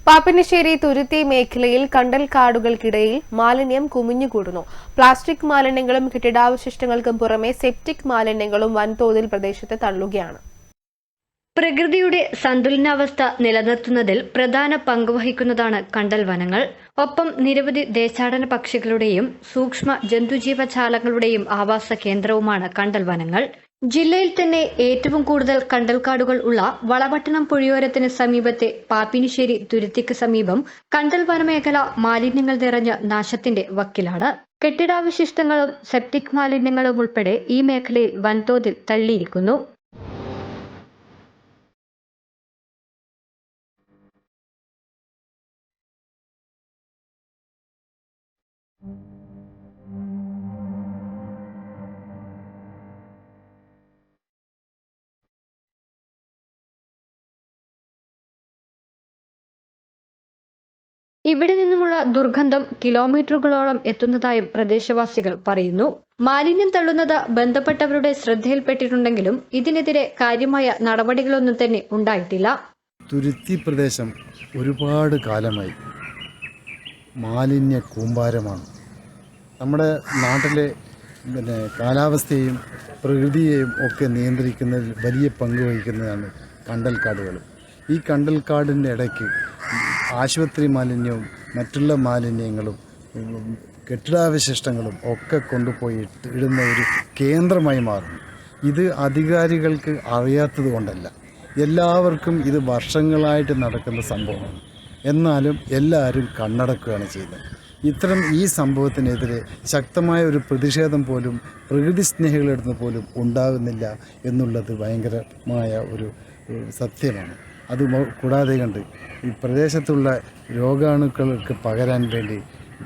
പാപ്പിനിശ്ശേരി തുരുത്തി മേഖലയിൽ കണ്ടൽക്കാടുകൾക്കിടയിൽ മാലിന്യം കുമിഞ്ഞുകൂടുന്നു. പ്ലാസ്റ്റിക് മാലിന്യങ്ങളും കെട്ടിടാവശിഷ്ടങ്ങൾക്കും പുറമെ സെപ്റ്റിക് മാലിന്യങ്ങളും വൻതോതിൽ പ്രദേശത്ത് തള്ളുകയാണ്. പ്രകൃതിയുടെ സന്തുലനാവസ്ഥ നിലനിർത്തുന്നതിൽ പ്രധാന പങ്കുവഹിക്കുന്നതാണ് കണ്ടൽ വനങ്ങൾ. ഒപ്പം നിരവധി ദേശാടന പക്ഷികളുടെയും സൂക്ഷ്മ ജന്തുജീവജാലങ്ങളുടെയും ആവാസ കേന്ദ്രവുമാണ് കണ്ടൽ വനങ്ങൾ. ജില്ലയിൽ തന്നെ ഏറ്റവും കൂടുതൽ കണ്ടൽക്കാടുകൾ ഉള്ള വളപട്ടണം പുഴയോരത്തിന് സമീപത്തെ പാപ്പിനിശ്ശേരി തുരുത്തിക്ക് സമീപം കണ്ടൽ വനമേഖല മാലിന്യങ്ങൾ നിറഞ്ഞ നാശത്തിന്റെ വക്കിലാണ്. കെട്ടിടാവശിഷ്ടങ്ങളും സെപ്റ്റിക് മാലിന്യങ്ങളും ഉൾപ്പെടെ ഈ മേഖലയിൽ വൻതോതിൽ തള്ളിയിരിക്കുന്നു. ഇവിടെ നിന്നുമുള്ള ദുർഗന്ധം കിലോമീറ്ററുകളോളം എത്തുന്നതായും പ്രദേശവാസികൾ പറയുന്നു. മാലിന്യം തള്ളുന്നത് ബന്ധപ്പെട്ടവരുടെ ശ്രദ്ധയിൽപ്പെട്ടിട്ടുണ്ടെങ്കിലും ഇതിനെതിരെ കാര്യമായ നടപടികളൊന്നും തന്നെ ഉണ്ടായിട്ടില്ല. തുരുത്തി പ്രദേശം ഒരുപാട് കാലമായി മാലിന്യ കൂമ്പാരമാണ്. നമ്മുടെ നാട്ടിലെ കാലാവസ്ഥയെയും പ്രകൃതിയെയും ഒക്കെ നിയന്ത്രിക്കുന്നതിൽ വലിയ പങ്ക് വഹിക്കുന്നതാണ് കണ്ടൽക്കാടുകൾ. ഈ കണ്ടൽക്കാടിൻ്റെ ഇടയ്ക്ക് ആശുപത്രി മാലിന്യവും മറ്റുള്ള മാലിന്യങ്ങളും കെട്ടിടാവശിഷ്ടങ്ങളും ഒക്കെ കൊണ്ടുപോയി ഇടുന്ന ഒരു കേന്ദ്രമായി മാറുന്നു. ഇത് അധികാരികൾക്ക് അറിയാത്തത് കൊണ്ടല്ല, എല്ലാവർക്കും ഇത് വർഷങ്ങളായിട്ട് നടക്കുന്ന സംഭവമാണ്. എന്നാലും എല്ലാവരും കണ്ണടക്കുകയാണ് ചെയ്യുന്നത്. ഈ സംഭവത്തിനെതിരെ ശക്തമായ ഒരു പ്രതിഷേധം പോലും പ്രകൃതി സ്നേഹികളെടുത്ത് പോലും ഉണ്ടാകുന്നില്ല എന്നുള്ളത് ഭയങ്കരമായ ഒരു സത്യമാണ്. അത് കൂടാതെ കണ്ട് ഈ പ്രദേശത്തുള്ള രോഗാണുക്കൾക്ക്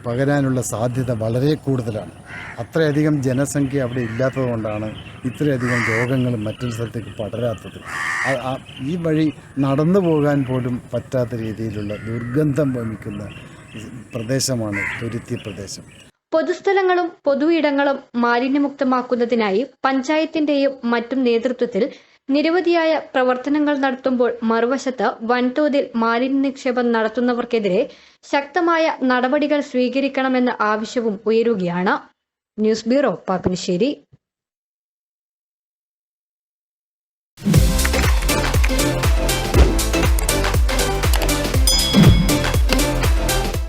പകരാനുള്ള സാധ്യത വളരെ കൂടുതലാണ്. അത്രയധികം ജനസംഖ്യ അവിടെ ഇല്ലാത്തതുകൊണ്ടാണ് ഇത്രയധികം രോഗങ്ങൾ മറ്റൊരു സ്ഥലത്തേക്ക് പടരാത്തത്. ഈ വഴി നടന്നു പോകാൻ പോലും പറ്റാത്ത രീതിയിലുള്ള ദുർഗന്ധം വമിക്കുന്ന പ്രദേശമാണ് തുരുത്തി പ്രദേശം. പൊതുസ്ഥലങ്ങളും പൊതുയിടങ്ങളും മാലിന്യമുക്തമാക്കുന്നതിനായി പഞ്ചായത്തിന്റെയും മറ്റും നേതൃത്വത്തിൽ നിരവധിയായ പ്രവർത്തനങ്ങൾ നടത്തുമ്പോൾ മറുവശത്ത് വൻതോതിൽ മാലിന്യ നിക്ഷേപം നടത്തുന്നവർക്കെതിരെ ശക്തമായ നടപടികൾ സ്വീകരിക്കണമെന്ന ആവശ്യവും ഉയരുകയാണ്. News bureau, Pappinisseri.